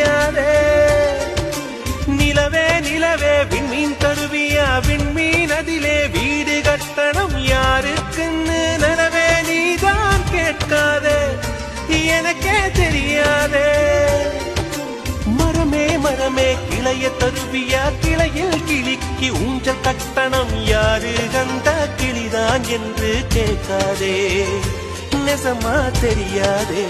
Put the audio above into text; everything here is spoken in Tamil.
தெரியாதே. நிலவே நிலவே விண்மீன் தருவியா விண்மீன் அதிலே வீடு கட்டணம் யாருக்குன்னு நிலவே நீதான் கேட்காதே எனக்கே தெரியாதே. மரமே மரமே கிளைய தருவியா கிளையில் கிளிக்கு ஊஞ்சல் கட்டணம் யாரு கந்த கிளிதான் என்று கேட்காதே நெசமா தெரியாதே.